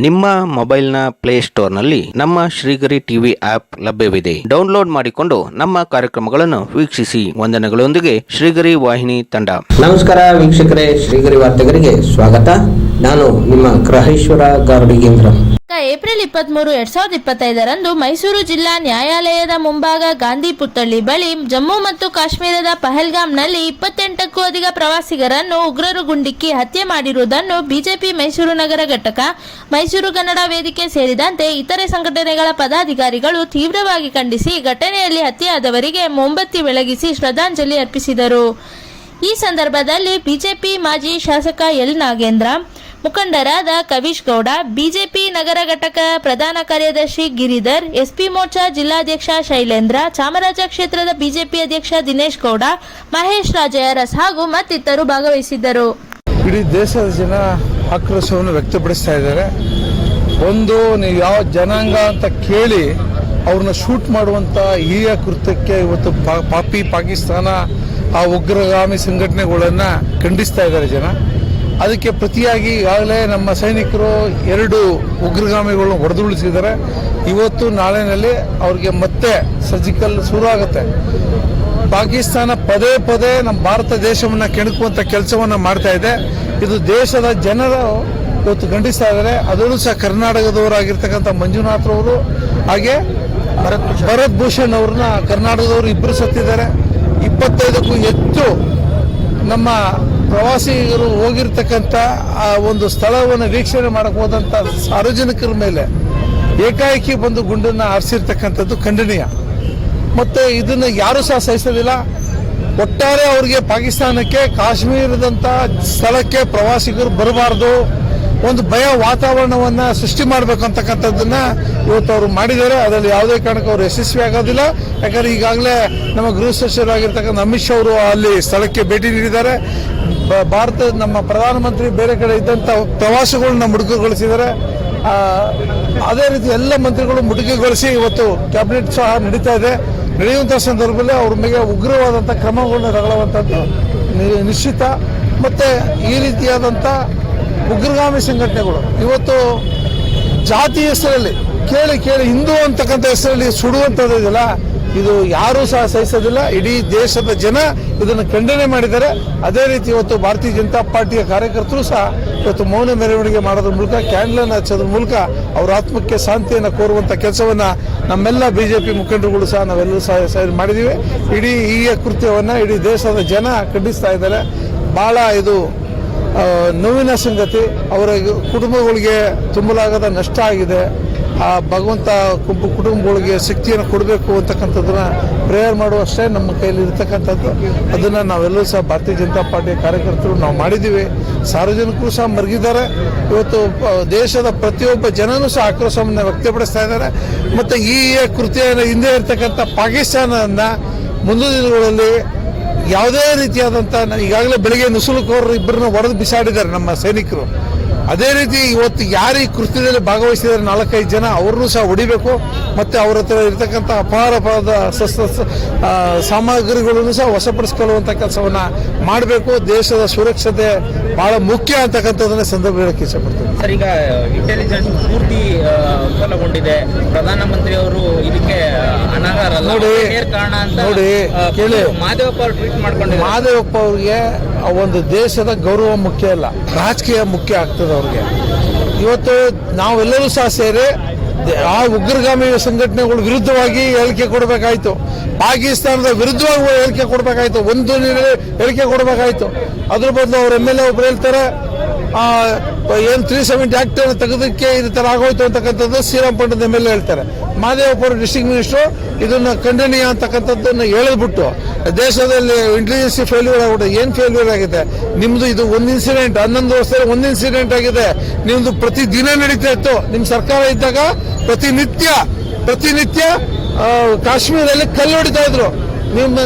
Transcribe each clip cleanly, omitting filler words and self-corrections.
ನಿಮ್ಮ ಮೊಬೈಲ್ನ ಪ್ಲೇಸ್ಟೋರ್ನಲ್ಲಿ ನಮ್ಮ ಶ್ರೀಗರಿ ಟಿವಿ ಆಪ್ ಲಭ್ಯವಿದೆ. ಡೌನ್ಲೋಡ್ ಮಾಡಿಕೊಂಡು ನಮ್ಮ ಕಾರ್ಯಕ್ರಮಗಳನ್ನು ವೀಕ್ಷಿಸಿ. ವಂದನೆಗಳೊಂದಿಗೆ ಶ್ರೀಗರಿ ವಾಹಿನಿ ತಂಡ. ನಮಸ್ಕಾರ ವೀಕ್ಷಕರೇ, ಶ್ರೀಗರಿ ವಾರ್ತೆಗರಿಗೆ ಸ್ವಾಗತ. ನಾನು ನಿಮ್ಮ ಗ್ರಹೇಶ್ವರ ಗಾರ್ಡಿಗೇಂದ್ರ. ಏಪ್ರಿಲ್ 23, 2025ರಂದು ಮೈಸೂರು ಜಿಲ್ಲಾ ನ್ಯಾಯಾಲಯದ ಮುಂಭಾಗ ಗಾಂಧಿ ಪುತ್ಥಳಿ ಬಳಿ ಜಮ್ಮು ಮತ್ತು ಕಾಶ್ಮೀರದ ಪಹಲ್ಗಾಮ್ನಲ್ಲಿ 28ಕ್ಕೂ ಅಧಿಕ ಪ್ರವಾಸಿಗರನ್ನು ಉಗ್ರರು ಗುಂಡಿಕ್ಕಿ ಹತ್ಯೆ ಮಾಡಿರುವುದನ್ನು ಬಿಜೆಪಿ ಮೈಸೂರು ನಗರ ಘಟಕ, ಮೈಸೂರು ಕನ್ನಡ ವೇದಿಕೆ ಸೇರಿದಂತೆ ಇತರೆ ಸಂಘಟನೆಗಳ ಪದಾಧಿಕಾರಿಗಳು ತೀವ್ರವಾಗಿ ಖಂಡಿಸಿ ಘಟನೆಯಲ್ಲಿ ಹತ್ಯೆಯಾದವರಿಗೆ ಮೊಂಬತ್ತಿ ಬೆಳಗಿಸಿ ಶ್ರದ್ಧಾಂಜಲಿ ಅರ್ಪಿಸಿದರು. ಈ ಸಂದರ್ಭದಲ್ಲಿ ಬಿಜೆಪಿ ಮಾಜಿ ಶಾಸಕ ಎಲ್ ನಾಗೇಂದ್ರ, ಮುಖಂಡರಾದ ಕವಿಶ್ ಗೌಡ, ಬಿಜೆಪಿ ನಗರ ಘಟಕ ಪ್ರಧಾನ ಕಾರ್ಯದರ್ಶಿ ಗಿರಿಧರ್, ಎಸ್ಪಿ ಮೋರ್ಚಾ ಜಿಲ್ಲಾಧ್ಯಕ್ಷ ಶೈಲೇಂದ್ರ, ಚಾಮರಾಜ ಕ್ಷೇತ್ರದ ಬಿಜೆಪಿ ಅಧ್ಯಕ್ಷ ದಿನೇಶ್ ಗೌಡ, ಮಹೇಶ್ ರಾಜಯರಸ್ ಹಾಗೂ ಮತ್ತಿತರರು ಭಾಗವಹಿಸಿದ್ದರು. ಇಡೀ ದೇಶದ ಜನ ಆಕ್ರೋಶವನ್ನು ವ್ಯಕ್ತಪಡಿಸ್ತಾ ಇದ್ದಾರೆ. ಒಂದು ನೀವು ಯಾವ ಜನಾಂಗ ಅಂತ ಕೇಳಿ ಅವ್ರನ್ನ ಶೂಟ್ ಮಾಡುವಂತ ಹೀಯ ಕೃತ್ಯಕ್ಕೆ ಇವತ್ತು ಪಾಕಿಸ್ತಾನ ಆ ಉಗ್ರಗಾಮಿ ಸಂಘಟನೆಗಳನ್ನ ಖಂಡಿಸ್ತಾ ಇದ್ದಾರೆ ಜನ. ಅದಕ್ಕೆ ಪ್ರತಿಯಾಗಿ ಈಗಾಗಲೇ ನಮ್ಮ ಸೈನಿಕರು 2 ಉಗ್ರಗಾಮಿಗಳನ್ನು ಹೊಡೆದುರುಳಿಸಿದ್ದಾರೆ. ಇವತ್ತು ನಾಳೆನಲ್ಲಿ ಅವ್ರಿಗೆ ಮತ್ತೆ ಸರ್ಜಿಕಲ್ ಶುರು ಆಗುತ್ತೆ. ಪಾಕಿಸ್ತಾನ ಪದೇ ಪದೇ ನಮ್ಮ ಭಾರತ ದೇಶವನ್ನ ಕೆಣಕುವಂತ ಕೆಲಸವನ್ನ ಮಾಡ್ತಾ ಇದೆ. ಇದು ದೇಶದ ಜನರು ಇವತ್ತು ಖಂಡಿಸ್ತಾ ಇದ್ದಾರೆ. ಅದರಲ್ಲೂ ಸಹ ಕರ್ನಾಟಕದವರಾಗಿರ್ತಕ್ಕಂಥ ಮಂಜುನಾಥ್ ಅವರು ಹಾಗೆ ಭರತ್ ಭೂಷಣ್ ಅವ್ರನ್ನ ಕರ್ನಾಟಕದವರು ಇಬ್ಬರು ಸತ್ತಿದ್ದಾರೆ. 25ಕ್ಕೂ ಹೆಚ್ಚು ನಮ್ಮ ಪ್ರವಾಸಿಗರು ಹೋಗಿರ್ತಕ್ಕಂಥ ಆ ಒಂದು ಸ್ಥಳವನ್ನು ವೀಕ್ಷಣೆ ಮಾಡಕ್ಕೆ ಹೋದಂತ ಸಾರ್ವಜನಿಕರ ಮೇಲೆ ಏಕಾಏಕಿ ಬಂದು ಗುಂಡನ್ನು ಹಾರಿಸಿರ್ತಕ್ಕಂಥದ್ದು ಖಂಡನೀಯ. ಮತ್ತೆ ಇದನ್ನ ಯಾರು ಸಹ ಸಹಿಸೋದಿಲ್ಲ. ಒಟ್ಟಾರೆ ಅವರಿಗೆ ಪಾಕಿಸ್ತಾನಕ್ಕೆ ಕಾಶ್ಮೀರದಂತ ಸ್ಥಳಕ್ಕೆ ಪ್ರವಾಸಿಗರು ಬರಬಾರದು, ಒಂದು ಭಯ ವಾತಾವರಣವನ್ನ ಸೃಷ್ಟಿ ಮಾಡಬೇಕು ಅಂತಕ್ಕಂಥದ್ದನ್ನ ಇವತ್ತು ಅವರು ಮಾಡಿದ್ದಾರೆ. ಅದರಲ್ಲಿ ಯಾವುದೇ ಕಾರಣಕ್ಕೂ ಅವರು ಯಶಸ್ವಿ ಆಗೋದಿಲ್ಲ. ಯಾಕಂದ್ರೆ ಈಗಾಗಲೇ ನಮ್ಮ ಗೃಹ ಸಚಿವರಾಗಿರ್ತಕ್ಕಂಥ ಅಮಿತ್ ಶಾ ಅವರು ಅಲ್ಲಿ ಸ್ಥಳಕ್ಕೆ ಭೇಟಿ ನೀಡಿದ್ದಾರೆ. ನಮ್ಮ ಪ್ರಧಾನಮಂತ್ರಿ ಬೇರೆ ಕಡೆ ಇದ್ದಂತ ಪ್ರವಾಸಗಳನ್ನ ಮುಡುಕುಗೊಳಿಸಿದ್ದಾರೆ. ಅದೇ ರೀತಿ ಎಲ್ಲ ಮಂತ್ರಿಗಳು ಮುಡುಕುಗೊಳಿಸಿ ಇವತ್ತು ಕ್ಯಾಬಿನೆಟ್ ಸಹ ನಡೀತಾ ಇದೆ. ನಡೆಯುವಂತಹ ಸಂದರ್ಭದಲ್ಲಿ ಅವ್ರ ಮೇಲೆ ಉಗ್ರವಾದಂತಹ ಕ್ರಮಗಳನ್ನ ತಗೊಳ್ಳುವಂತದ್ದು ನಿಶ್ಚಿತ. ಮತ್ತೆ ಈ ರೀತಿಯಾದಂತ ಉಗ್ರಗಾಮಿ ಸಂಘಟನೆಗಳು ಇವತ್ತು ಜಾತಿ ಹೆಸರಲ್ಲಿ ಕೇಳಿ ಹಿಂದೂ ಅಂತಕ್ಕಂಥ ಹೆಸರಲ್ಲಿ ಸುಡುವಂತದ್ದಿಲ್ಲ, ಇದು ಯಾರೂ ಸಹ ಸಹಿಸೋದಿಲ್ಲ. ಇಡೀ ದೇಶದ ಜನ ಇದನ್ನು ಖಂಡನೆ ಮಾಡಿದ್ದಾರೆ. ಅದೇ ರೀತಿ ಇವತ್ತು ಭಾರತೀಯ ಜನತಾ ಪಾರ್ಟಿಯ ಕಾರ್ಯಕರ್ತರು ಸಹ ಇವತ್ತು ಮೌನ ಮೆರವಣಿಗೆ ಮಾಡೋದ್ರ ಮೂಲಕ, ಕ್ಯಾಂಡಲ್ ಹಚ್ಚೋದ್ರ ಮೂಲಕ ಅವರ ಆತ್ಮಕ್ಕೆ ಶಾಂತಿಯನ್ನು ಕೋರುವಂತ ಕೆಲಸವನ್ನ ನಮ್ಮೆಲ್ಲ ಬಿಜೆಪಿ ಮುಖಂಡರುಗಳು ಸಹ ನಾವೆಲ್ಲರೂ ಸಹ ಮಾಡಿದೀವಿ. ಇಡೀ ಈ ಕೃತ್ಯವನ್ನ ಇಡೀ ದೇಶದ ಜನ ಖಂಡಿಸ್ತಾ ಇದ್ದಾರೆ. ಬಹಳ ಇದು ನೋವಿನ ಸಂಗತಿ. ಅವರ ಕುಟುಂಬಗಳಿಗೆ ತುಂಬಲಾಗದ ನಷ್ಟ ಆಗಿದೆ. ಆ ಭಗವಂತ ಕುಟುಂಬಗಳಿಗೆ ಶಕ್ತಿಯನ್ನು ಕೊಡಬೇಕು ಅಂತಕ್ಕಂಥದ್ದನ್ನ ಪ್ರೇಯರ್ ಮಾಡುವಷ್ಟೇ ನಮ್ಮ ಕೈಯಲ್ಲಿ ಇರ್ತಕ್ಕಂಥದ್ದು. ಅದನ್ನ ನಾವೆಲ್ಲರೂ ಸಹ ಭಾರತೀಯ ಜನತಾ ಪಾರ್ಟಿಯ ಕಾರ್ಯಕರ್ತರು ನಾವು ಮಾಡಿದ್ದೀವಿ. ಸಾರ್ವಜನಿಕರು ಸಹ ಮರಗಿದ್ದಾರೆ. ಇವತ್ತು ದೇಶದ ಪ್ರತಿಯೊಬ್ಬ ಜನನೂ ಸಹ ಆಕ್ರೋಶವನ್ನು ವ್ಯಕ್ತಪಡಿಸ್ತಾ ಇದ್ದಾರೆ. ಮತ್ತೆ ಈ ಕೃತ್ಯ ಹಿಂದೆ ಇರ್ತಕ್ಕಂಥ ಪಾಕಿಸ್ತಾನವನ್ನ ಮುಂದಿನ ದಿನಗಳಲ್ಲಿ ಯಾವುದೇ ರೀತಿಯಾದಂಥ, ಈಗಾಗಲೇ ಬೆಳಿಗ್ಗೆ ನುಸುಳುಕೋರರು ಇಬ್ಬರನ್ನ ಹೊಡೆದು ಬಿಸಾಡಿದ್ದಾರೆ ನಮ್ಮ ಸೈನಿಕರು. ಅದೇ ರೀತಿ ಇವತ್ತು ಯಾರು ಈ ಕೃತ್ಯದಲ್ಲಿ ಭಾಗವಹಿಸಿದ್ದಾರೆ 4-5 ಜನ, ಅವ್ರನ್ನೂ ಸಹ ಹೊಡಿಬೇಕು. ಮತ್ತೆ ಅವ್ರ ಹತ್ರ ಇರತಕ್ಕಂಥ ಅಪಾರವಾದ ಸಾಮಗ್ರಿಗಳನ್ನು ಸಹ ವಶಪಡಿಸಿಕೊಳ್ಳುವಂತ ಕೆಲಸವನ್ನ ಮಾಡಬೇಕು. ದೇಶದ ಸುರಕ್ಷತೆ ಬಹಳ ಮುಖ್ಯ ಅಂತಕ್ಕಂಥದನ್ನ ಸಂದರ್ಭ ಹೇಳಕ್ಕೆ ಇಷ್ಟಪಡ್ತೀನಿ. ಸರ್, ಈಗ ಇಂಟೆಲಿಜೆನ್ಸ್ ಪೂರ್ತಿ ವಿಫಲಗೊಂಡಿದೆ. ಪ್ರಧಾನಮಂತ್ರಿ ಅವರು ಇದಕ್ಕೆ ಅನರ್ಹರಲ್ಲ, ಕಾರಣ ಅಂತ ನೋಡಿ ಕೇಳಿ. ಮಹದೇವಪ್ಪ ಅವರು ಟ್ವೀಟ್ ಮಾಡ್ಕೊಂಡಿದ್ದಾರೆ. ಮಹದೇವಪ್ಪ ಅವರಿಗೆ ಒಂದು ದೇಶದ ಗೌರವ ಮುಖ್ಯ ಅಲ್ಲ, ರಾಜಕೀಯ ಮುಖ್ಯ ಆಗ್ತದೆ ಅವ್ರಿಗೆ. ಇವತ್ತು ನಾವೆಲ್ಲರೂ ಸಹ ಸೇರಿ ಆ ಉಗ್ರಗಾಮಿ ಸಂಘಟನೆಗಳ ವಿರುದ್ಧವಾಗಿ ಹೇಳಿಕೆ ಕೊಡಬೇಕಾಯ್ತು. ಪಾಕಿಸ್ತಾನದ ವಿರುದ್ಧವಾಗಿ ಹೇಳಿಕೆ ಕೊಡಬೇಕಾಯ್ತು. ಒಂದು ಹೇಳಿಕೆ ಕೊಡಬೇಕಾಯ್ತು. ಅದ್ರ ಬದಲು ಅವ್ರ MLA ಒಬ್ರು ಹೇಳ್ತಾರೆ ಏನ್ 370 ಆಕ್ಟ್ ತೆಗೆದಕ್ಕೆ ಈ ತರ ಆಗೋಯ್ತು ಅಂತಕ್ಕಂಥದ್ದು ಶ್ರೀರಾಮ್ ಪಂಡಿತ್ MLA ಹೇಳ್ತಾರೆ. ಮಹದೇವಪ್ಪ ಅವರು ಡಿಸ್ಟ್ರಿಕ್ಟ್ ಮಿನಿಸ್ಟರ್ ಇದನ್ನ ಖಂಡನೀಯ ಅಂತಕ್ಕಂಥದ್ದನ್ನ ಹೇಳಿದ್ಬಿಟ್ಟು ದೇಶದಲ್ಲಿ ಇಂಟೆಲಿಜೆನ್ಸ್ ಫೇಲ್ಯೂರ್ ಆಗಿದೆ. ಏನ್ ಫೇಲ್ಯೂರ್ ಆಗಿದೆ ನಿಮ್ದು? ಇದು ಒಂದು ಇನ್ಸಿಡೆಂಟ್, 11 ವರ್ಷದಲ್ಲಿ ಒಂದು ಇನ್ಸಿಡೆಂಟ್ ಆಗಿದೆ. ನಿಮ್ದು ಪ್ರತಿ ದಿನ ನಡೀತಾ ಇತ್ತು. ನಿಮ್ ಸರ್ಕಾರ ಇದ್ದಾಗ ಪ್ರತಿನಿತ್ಯ ಕಾಶ್ಮೀರದಲ್ಲಿ ಕಲ್ಲು ಹೊಡಿತಾ ಇದ್ರು. ನಿಮ್ಮ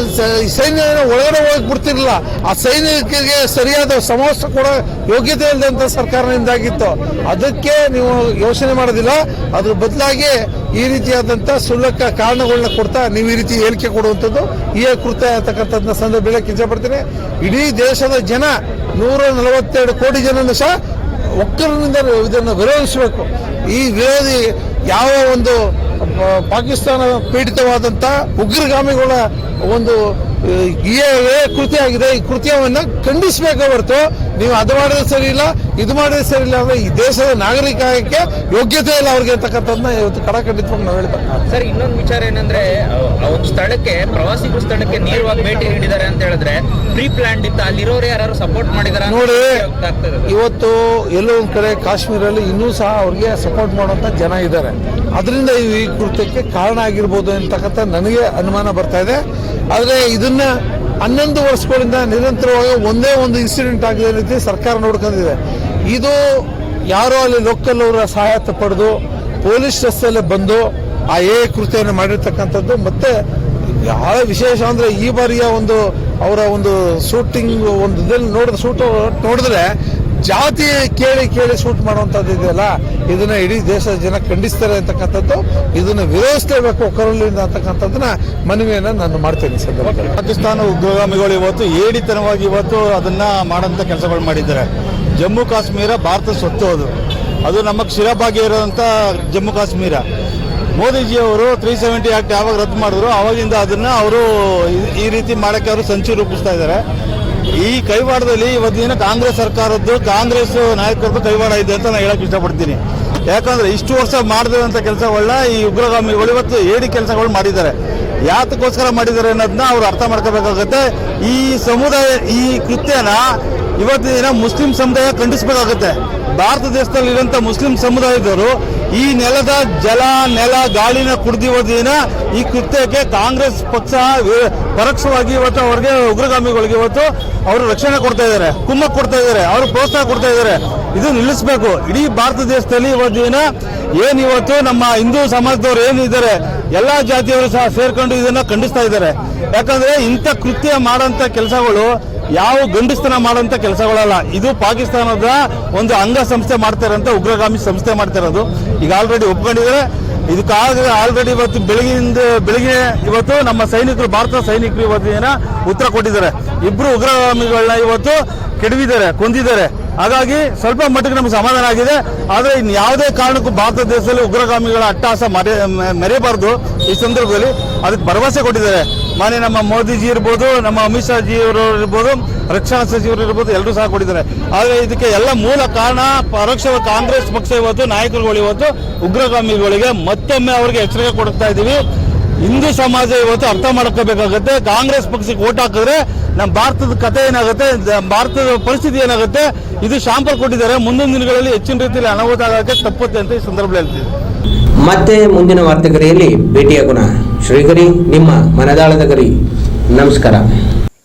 ಸೈನ್ಯ ಒಳಗಡೆ ಹೋಗಿ ಬಿಡ್ತಿರ್ಲಿಲ್ಲ. ಆ ಸೈನಿಕರಿಗೆ ಸರಿಯಾದ ಸಮವಸ್ತ್ರ ಕೊಡೋ ಯೋಗ್ಯತೆ ಇಲ್ಲದಂತ ಸರ್ಕಾರದಿಂದಾಗಿತ್ತು. ಅದಕ್ಕೆ ನೀವು ಯೋಚನೆ ಮಾಡೋದಿಲ್ಲ. ಅದ್ರ ಬದಲಾಗಿ ಈ ರೀತಿಯಾದಂತ ಸುಳ್ಳಕ ಕಾರಣಗಳನ್ನ ಕೊಡ್ತಾ ನೀವು ಈ ರೀತಿ ಹೇಳಿಕೆ ಕೊಡುವಂಥದ್ದು ಈ ಕೃತ್ಯ ಅಂತಕ್ಕಂಥದ್ದನ್ನ ಸಂದರ್ಭ ಹೇಳಕ್ಕೆ ಇಷ್ಟಪಡ್ತೀನಿ. ಇಡೀ ದೇಶದ ಜನ 142 ಕೋಟಿ ಜನನು ಸಹ ಒಕ್ಕಲಿನಿಂದ ಇದನ್ನು ವಿರೋಧಿಸಬೇಕು. ಈ ವಿರೋಧಿ ಯಾವ ಒಂದು ಪಾಕಿಸ್ತಾನ ಪೀಡಿತವಾದಂಥ ಉಗ್ರಗಾಮಿಗಳ ಒಂದು ಕೃತ್ಯ ಆಗಿದೆ, ಈ ಕೃತ್ಯವನ್ನು ಖಂಡಿಸಬೇಕೇ ಹೊರತು ನೀವು ಅದು ಮಾಡಿದ್ರೆ ಸರಿ ಇಲ್ಲ, ಇದು ಮಾಡಿದ್ರೆ ಸರಿ ಇಲ್ಲ ಅಂದ್ರೆ ಈ ದೇಶದ ನಾಗರಿಕಕ್ಕೆ ಯೋಗ್ಯತೆ ಇಲ್ಲ ಅವ್ರಿಗೆ ಅಂತಕ್ಕಂಥದ್ದನ್ನ ಇವತ್ತು ಕಡಖಂಡಿತವಾಗಿ ನಾವು ಹೇಳ್ಬೇಕು. ಸರ್, ಇನ್ನೊಂದು ವಿಚಾರ ಏನಂದ್ರೆ ಒಂದು ಸ್ಥಳಕ್ಕೆ ಪ್ರವಾಸಿಗರ ಸ್ಥಳಕ್ಕೆ ನೇರವಾಗಿ ಭೇಟಿ ನೀಡಿದ್ದಾರೆ ಅಂತ ಹೇಳಿದ್ರೆ ಪ್ರೀ ಪ್ಲಾನ್ ಇತ್ತು, ಅಲ್ಲಿರೋರು ಯಾರು ಸಪೋರ್ಟ್ ಮಾಡಿದಾರೆ ನೋಡಿ. ಇವತ್ತು ಎಲ್ಲೋ ಒಂದ್ ಕಡೆ ಕಾಶ್ಮೀರಲ್ಲಿ ಇನ್ನೂ ಸಹ ಅವ್ರಿಗೆ ಸಪೋರ್ಟ್ ಮಾಡುವಂತ ಜನ ಇದ್ದಾರೆ. ಅದರಿಂದ ಈ ಕೃತ್ಯಕ್ಕೆ ಕಾರಣ ಆಗಿರ್ಬೋದು ಅಂತಕ್ಕಂಥ ನನಗೆ ಅನುಮಾನ ಬರ್ತಾ ಇದೆ. ಆದರೆ ಇದನ್ನ 11 ವರ್ಷಗಳಿಂದ ನಿರಂತರವಾಗಿ ಒಂದೇ ಒಂದು ಇನ್ಸಿಡೆಂಟ್ ಆಗದ ರೀತಿ ಸರ್ಕಾರ ನೋಡ್ಕೊಂಡಿದೆ. ಇದು ಯಾರೋ ಅಲ್ಲಿ ಲೋಕಲ್ ಅವರ ಸಹಾಯತ ಪಡೆದು ಪೊಲೀಸ್ ರಸ್ತೆಯಲ್ಲೇ ಬಂದು ಆ ಕೃತ್ಯವನ್ನು ಮಾಡಿರ್ತಕ್ಕಂಥದ್ದು. ಮತ್ತೆ ಬಹಳ ವಿಶೇಷ ಅಂದ್ರೆ ಈ ಬಾರಿಯ ಒಂದು ಅವರ ಒಂದು ಶೂಟಿಂಗ್ ಒಂದು ಇದನ್ನು ನೋಡಿದ್ರೆ ಜಾತಿ ಕೇಳಿ ಶೂಟ್ ಮಾಡುವಂಥದ್ದು ಇದೆಯಲ್ಲ, ಇದನ್ನ ಇಡೀ ದೇಶದ ಜನ ಖಂಡಿಸ್ತಾರೆ ಅಂತಕ್ಕಂಥದ್ದು, ಇದನ್ನು ವಿರೋಧಿಸಲೇಬೇಕು ಒಕ್ಕಲಿಂದ ಅಂತಕ್ಕಂಥದ್ದನ್ನ ಮನವಿಯನ್ನು ನಾನು ಮಾಡ್ತೇನೆ. ಸಂದರ್ಭದಲ್ಲಿ ಪಾಕಿಸ್ತಾನ ಉಗ್ರಗಾಮಿಗಳು ಇವತ್ತು ಏಡಿತನವಾಗಿ ಇವತ್ತು ಅದನ್ನ ಮಾಡೋಂಥ ಕೆಲಸಗಳು ಮಾಡಿದ್ದಾರೆ. ಜಮ್ಮು ಕಾಶ್ಮೀರ ಭಾರತ ಸ್ವತ್ತು, ಅದು ನಮ್ಮ ಕ್ಷೀರಭಾಗ್ಯ ಇರುವಂಥ ಜಮ್ಮು ಕಾಶ್ಮೀರ. ಮೋದಿಜಿಯವರು 370 ಆಕ್ಟ್ ಯಾವಾಗ ರದ್ದು ಮಾಡಿದ್ರು ಆವಾಗಿಂದ ಅದನ್ನ ಅವರು ಈ ರೀತಿ ಮಾಡೋಕ್ಕೆ ಅವರು ಸಂಚು ರೂಪಿಸ್ತಾ ಇದ್ದಾರೆ. ಈ ಕೈವಾಡದಲ್ಲಿ ಇವತ್ತಿನ ಕಾಂಗ್ರೆಸ್ ಸರ್ಕಾರದ್ದು, ಕಾಂಗ್ರೆಸ್ ನಾಯಕರದ್ದು ಕೈವಾಡ ಇದೆ ಅಂತ ನಾನು ಹೇಳಕ್ ಇಷ್ಟಪಡ್ತೀನಿ. ಯಾಕಂದ್ರೆ ಇಷ್ಟು ವರ್ಷ ಮಾಡದಿರುವಂತ ಕೆಲಸಗಳನ್ನ ಈ ಉಗ್ರಗಾಮಿಗಳು ಇವತ್ತು ಏಡಿ ಕೆಲಸಗಳು ಮಾಡಿದ್ದಾರೆ. ಯಾತಕ್ಕೋಸ್ಕರ ಮಾಡಿದ್ದಾರೆ ಅನ್ನೋದನ್ನ ಅವ್ರು ಅರ್ಥ ಮಾಡ್ಕೋಬೇಕಾಗುತ್ತೆ. ಈ ಸಮುದಾಯ ಈ ಕೃತ್ಯನ ಇವತ್ತಿನ ದಿನ ಮುಸ್ಲಿಂ ಸಮುದಾಯ ಖಂಡಿಸಬೇಕಾಗುತ್ತೆ. ಭಾರತ ದೇಶದಲ್ಲಿರುವಂಥ ಮುಸ್ಲಿಂ ಸಮುದಾಯದವರು ಈ ನೆಲದ ಜಲ, ನೆಲ, ಗಾಳಿನ ಕುಡಿದಿವತ್ತಿನ ಈ ಕೃತ್ಯಕ್ಕೆ ಕಾಂಗ್ರೆಸ್ ಪಕ್ಷ ಪರೋಕ್ಷವಾಗಿ ಇವತ್ತು ಅವ್ರಿಗೆ ಉಗ್ರಗಾಮಿಗಳಿಗೆ ಇವತ್ತು ಅವರು ರಕ್ಷಣೆ ಕೊಡ್ತಾ ಇದ್ದಾರೆ, ಕುಮ್ಮಕ್ ಕೊಡ್ತಾ ಇದ್ದಾರೆ, ಅವರು ಪ್ರೋತ್ಸಾಹ ಕೊಡ್ತಾ ಇದ್ದಾರೆ. ಇದು ನಿಲ್ಲಿಸಬೇಕು. ಇಡೀ ಭಾರತ ದೇಶದಲ್ಲಿ ಇವತ್ತಿನ ಇವತ್ತು ನಮ್ಮ ಹಿಂದೂ ಸಮಾಜದವರು ಏನಿದ್ದಾರೆ ಎಲ್ಲಾ ಜಾತಿಯವರು ಸಹ ಸೇರ್ಕೊಂಡು ಇದನ್ನ ಖಂಡಿಸ್ತಾ ಇದ್ದಾರೆ. ಯಾಕಂದ್ರೆ ಇಂಥ ಕೃತ್ಯ ಮಾಡೋಂಥ ಕೆಲಸಗಳು ಯಾವ ಗಂಡಸ್ತನ ಮಾಡೋಂಥ ಕೆಲಸಗಳಲ್ಲ. ಇದು ಪಾಕಿಸ್ತಾನದ ಒಂದು ಅಂಗ ಸಂಸ್ಥೆ ಮಾಡ್ತಾರಂತ, ಉಗ್ರಗಾಮಿ ಸಂಸ್ಥೆ ಮಾಡ್ತಿರೋದು. ಈಗ ಆಲ್ರೆಡಿ ಒಪ್ಕೊಂಡಿದ್ದಾರೆ. ಇದಕ್ಕಾಗ ಆಲ್ರೆಡಿ ಇವತ್ತು ಬೆಳಗ್ಗೆ ಇವತ್ತು ನಮ್ಮ ಸೈನಿಕರು, ಭಾರತ ಸೈನಿಕರು ಇವತ್ತಿನ ಉತ್ತರ ಕೊಟ್ಟಿದ್ದಾರೆ. ಇಬ್ರು ಉಗ್ರಗಾಮಿಗಳನ್ನ ಇವತ್ತು ಕೆಡವಿದ್ದಾರೆ, ಕೊಂದಿದ್ದಾರೆ. ಹಾಗಾಗಿ ಸ್ವಲ್ಪ ಮಟ್ಟಿಗೆ ನಮ್ಗೆ ಸಮಾಧಾನ ಆಗಿದೆ. ಆದರೆ ಇನ್ನು ಯಾವುದೇ ಕಾರಣಕ್ಕೂ ಭಾರತ ದೇಶದಲ್ಲಿ ಉಗ್ರಗಾಮಿಗಳ ಅಟ್ಟಹಾಸ ಮೆರೆಯಬಾರದು. ಈ ಸಂದರ್ಭದಲ್ಲಿ ಅದಕ್ಕೆ ಭರವಸೆ ಕೊಟ್ಟಿದ್ದಾರೆ. ಮಾನ್ಯ ನಮ್ಮ ಮೋದಿಜಿ ಇರ್ಬೋದು, ನಮ್ಮ ಅಮಿತ್ ಶಾ ಜಿ ಅವರು ಇರ್ಬೋದು, ರಕ್ಷಣಾ ಸಚಿವರು ಇರ್ಬೋದು, ಎಲ್ಲರೂ ಸಹ ಕೊಟ್ಟಿದ್ದಾರೆ. ಆದರೆ ಇದಕ್ಕೆ ಎಲ್ಲ ಮೂಲ ಕಾರಣ ಪರೋಕ್ಷವಾಗಿ ಕಾಂಗ್ರೆಸ್ ಪಕ್ಷ ಇವತ್ತು ನಾಯಕರುಗಳು ಇವತ್ತು ಉಗ್ರಗಾಮಿಗಳಿಗೆ ಮತ್ತೊಮ್ಮೆ ಅವರಿಗೆ ಎಚ್ಚರಿಕೆ ಕೊಡ್ತಾ ಇದ್ದೀವಿ. ಹಿಂದೂ ಸಮಾಜ ಇವತ್ತು ಅರ್ಥ ಮಾಡ್ಕೋಬೇಕಾಗುತ್ತೆ. ಕಾಂಗ್ರೆಸ್ ಪಕ್ಷಕ್ಕೆ ಓಟ್ ಹಾಕಿದ್ರೆ ನಮ್ಮ ಭಾರತದ ಕಥೆ ಏನಾಗುತ್ತೆ, ಭಾರತದ ಪರಿಸ್ಥಿತಿ ಏನಾಗುತ್ತೆ, ಇದು ಶಾಂಪಲ್ ಕೊಟ್ಟಿದ್ದಾರೆ. ಮುಂದಿನ ದಿನಗಳಲ್ಲಿ ಹೆಚ್ಚಿನ ರೀತಿಯಲ್ಲಿ ಅನಾಹುತ ಆಗೋಕ್ಕೆ ತಪ್ಪುತ್ತೆ ಅಂತ ಈ ಸಂದರ್ಭದಲ್ಲಿ ಹೇಳ್ತೀವಿ. ಮತ್ತೆ ಮುಂದಿನ ವಾರ್ತೆಗರಿಯಲ್ಲಿ ಭೇಟಿಯಾಗೋಣ. ಶ್ರೀಗರಿ, ನಿಮ್ಮ ಮನದಾಳದ ಗರಿ. ನಮಸ್ಕಾರ.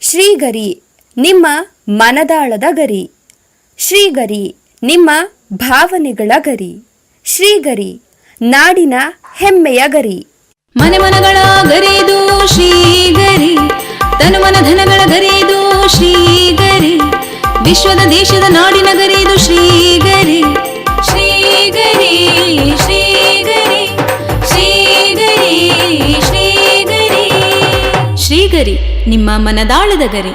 ಶ್ರೀಗರಿ, ನಿಮ್ಮ ಮನದಾಳದ ಗರಿ. ಶ್ರೀಗರಿ, ನಿಮ್ಮ ಭಾವನೆಗಳ ಗರಿ. ಶ್ರೀಗರಿ, ನಾಡಿನ ಹೆಮ್ಮೆಯ ಗರಿ. ಮನೆ ಮನಗಳ ಗರಿದು ಶ್ರೀಗರಿ, ತನು ಮನ ಧನಗಳ ಗರಿದು ಶ್ರೀಗರಿ, ವಿಶ್ವದ ದೇಶದ ನಾಡಿನ ಗರಿದು ಶ್ರೀಗರಿ. ಶ್ರೀಗರಿ ಶ್ರೀಗರಿ ಶ್ರೀಗರಿ ಶ್ರೀಗರಿ ಶ್ರೀಗರಿ, ನಿಮ್ಮ ಮನದಾಳದ ಗರಿ.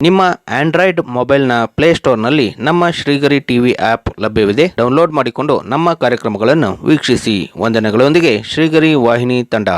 ನಿಮ್ಮ ಆಂಡ್ರಾಯ್ಡ್ ಮೊಬೈಲ್ನ ಪ್ಲೇಸ್ಟೋರ್ನಲ್ಲಿ ನಮ್ಮ ಶ್ರೀಗರಿ ಟಿವಿ ಆಪ್ ಲಭ್ಯವಿದೆ. ಡೌನ್ಲೋಡ್ ಮಾಡಿಕೊಂಡು ನಮ್ಮ ಕಾರ್ಯಕ್ರಮಗಳನ್ನು ವೀಕ್ಷಿಸಿ. ವಂದನೆಗಳೊಂದಿಗೆ ಶ್ರೀಗರಿ ವಾಹಿನಿ ತಂಡ.